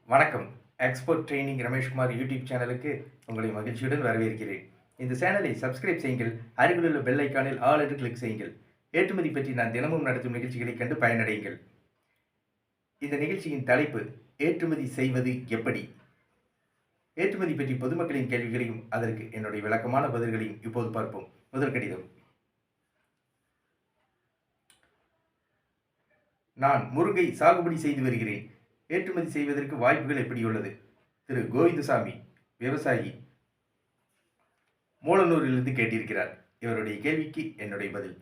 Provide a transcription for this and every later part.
வணக்கம். Export training Rameshkumar YouTube சேனலுக்கு உங்களை மகிழ்ச்சியுடன் வரவேற்கிறேன். இந்த சேனலை சப்ஸ்கிரைப் செய்யுங்கள். அருகிலுள்ள பெல் ஐகானில் ஆல் என்று கிளிக் செய்யுங்கள். ஏற்றுமதி பற்றி நான் தினமும் நடத்தும் நிகழ்ச்சிகளை கண்டு பயனடையுங்கள். இந்த நிகழ்ச்சியின் தலைப்பு ஏற்றுமதி செய்வது எப்படி? ஏற்றுமதி பற்றி பொதுமக்களின் கேள்விகளையும் அதற்கு என்னுடைய விளக்கமான பதில்களையும் இப்போது பார்ப்போம். முதல் கடிதம். நான் முருங்கை சாகுபடி செய்து வருகிறேன். ஏற்றுமதி செய்வதற்கு வாய்ப்புகள் எப்படி உள்ளது? திரு கோவிந்தசாமி, விவசாயி, மூலனூரிலிருந்து கேட்டிருக்கிறார். இவருடைய கேள்விக்கு என்னுடைய பதில்.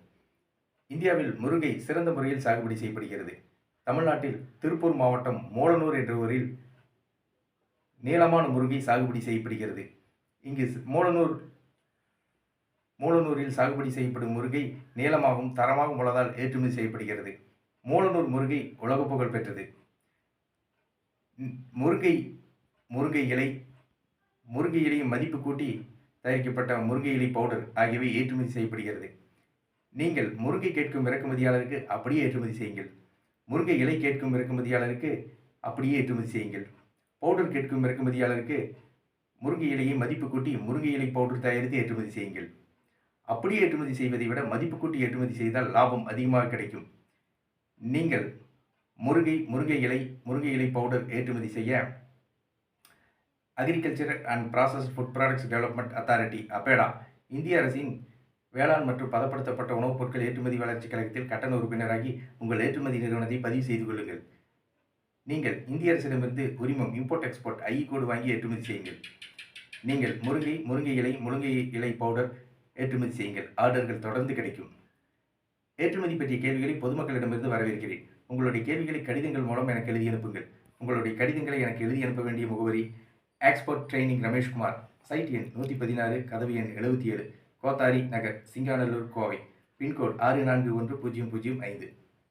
இந்தியாவில் முருங்கை சிறந்த முறையில் சாகுபடி செய்யப்படுகிறது. தமிழ்நாட்டில் திருப்பூர் மாவட்டம் மூலனூர் என்ற ஊரில் நீளமான முருங்கை சாகுபடி செய்யப்படுகிறது. இங்கு மூலனூரில் சாகுபடி செய்யப்படும் முருங்கை நீளமாகவும் தரமாகவும் உள்ளதால் ஏற்றுமதி செய்யப்படுகிறது. மூலனூர் முருங்கை உலக புகழ் பெற்றது. முருங்கை இலையை மதிப்பு கூட்டி தயாரிக்கப்பட்ட முருங்கை இலை பவுடர் ஆகியவை ஏற்றுமதி செய்யப்படுகிறது. நீங்கள் முருங்கை கேட்கும் இறக்குமதியாளருக்கு அப்படியே ஏற்றுமதி செய்யுங்கள். முருங்கை இலை கேட்கும் இறக்குமதியாளருக்கு அப்படியே ஏற்றுமதி செய்யுங்கள். பவுடர் கேட்கும் இறக்குமதியாளருக்கு முருங்கை இலையை மதிப்பு கூட்டி முருங்கை இலை பவுடர் தயாரித்து ஏற்றுமதி செய்யுங்கள். அப்படியே ஏற்றுமதி செய்வதை விட மதிப்பு கூட்டி ஏற்றுமதி செய்தால் லாபம் அதிகமாக கிடைக்கும். நீங்கள் முருங்கை இலை பவுடர் ஏற்றுமதி செய்ய agriculture and processed food products development authority APEDA இந்திய அரசின் வேளாண் மற்றும் பதப்படுத்தப்பட்ட உணவுப் பொருட்கள் ஏற்றுமதி வளர்ச்சி கழகத்தில் கட்டண உறுப்பினராகி உங்கள் ஏற்றுமதி நிறுவனத்தை பதிவு செய்து கொள்ளுங்கள். நீங்கள் இந்திய அரசிடமிருந்து உரிமம் இம்போர்ட் எக்ஸ்போர்ட் ஐ கோடு வாங்கி ஏற்றுமதி செய்யுங்கள். நீங்கள் முருங்கை இலை பவுடர் ஏற்றுமதி செய்யுங்கள். ஆர்டர்கள் தொடர்ந்து கிடைக்கும். ஏற்றுமதி பற்றிய கேள்விகளை பொதுமக்களிடமிருந்து வரவேற்கிறேன். உங்களுடைய கேள்விகளை கடிதங்கள் மூலம் எனக்கு எழுதி அனுப்புங்கள். உங்களுடைய கடிதங்களை எனக்கு எழுதி அனுப்ப வேண்டிய முகவரி எக்ஸ்போர்ட் ட்ரெய்னிங் ரமேஷ்குமார், சைட் எண் 116, கதவு எண் 77, கோத்தாரி நகர், சிங்காநல்லூர், கோவை, பின்கோட் 641005.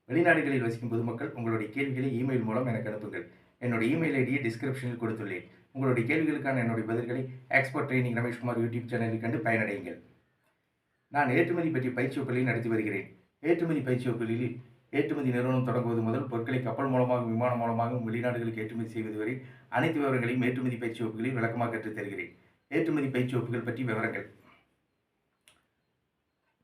வெளிநாடுகளில் வசிக்கும் பொதுமக்கள் உங்களுடைய கேள்விகளை இமெயில் மூலம் எனக்கு அனுப்புங்கள். என்னுடைய இமெயில் ஐடியை டிஸ்கிரிப்ஷனில் கொடுத்துள்ளேன். உங்களுடைய கேள்விகளுக்கான என்னுடைய பதில்களை எக்ஸ்போர்ட் ட்ரெய்னிங் ரமேஷ்குமார் யூடியூப் சேனலில் கண்டு பயனடையுங்கள். நான் ஏற்றுமதி பற்றிய பயிற்சி வகுப்புகளை நடத்தி வருகிறேன். ஏற்றுமதி பயிற்சி வகுப்புகளில் ஏற்றுமதி நிறுவனம் தொடங்குவது முதல் பொருட்களை கப்பல் மூலமாகவும் விமானம் மூலமாகவும் வெளிநாடுகளுக்கு ஏற்றுமதி செய்வது வரை அனைத்து விவரங்களையும் ஏற்றுமதி பயிற்சி வகுப்புகளில் விளக்கமாக கற்றுத் தருகிறேன். ஏற்றுமதி பயிற்சி வகுப்புகள் பற்றி விவரங்கள்: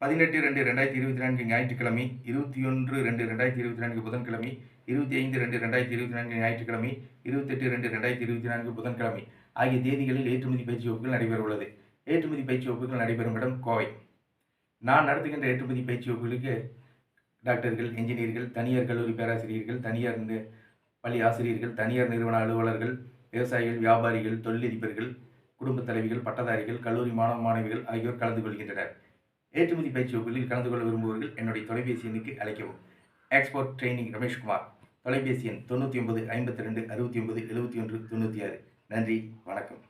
18/2/2024 ஞாயிற்றுக்கிழமை, 21/2/2024 புதன்கிழமை, 25/2/2024 ஞாயிற்றுக்கிழமை, 28/2/2024 புதன்கிழமை ஆகிய தேதிகளில் ஏற்றுமதி பயிற்சி வகுப்புகள் நடைபெற உள்ளது. ஏற்றுமதி பயிற்சி வகுப்புகள் நடைபெறும் இடம் கோவை. நான் நடத்துகின்ற ஏற்றுமதி பயிற்சி வகுப்புகளுக்கு டாக்டர்கள், என்ஜினியர்கள், தனியார் கல்லூரி பேராசிரியர்கள், தனியார் பள்ளி ஆசிரியர்கள், தனியார் நிறுவன அலுவலர்கள், விவசாயிகள், வியாபாரிகள், தொழிலதிபர்கள், குடும்பத் தலைவிகள், பட்டதாரிகள், கல்லூரி மாணவ மாணவிகள் ஆகியோர் கலந்து கொள்கின்றனர். ஏற்றுமதி பயிற்சி வகுப்புகளில் கலந்து கொள்ள விரும்புபவர்கள் என்னுடைய தொலைபேசி எண்ணுக்கு அழைக்கவும். எக்ஸ்போர்ட் ட்ரெய்னிங் ரமேஷ்குமார், தொலைபேசி எண் 99 52 69 71 96. நன்றி, வணக்கம்.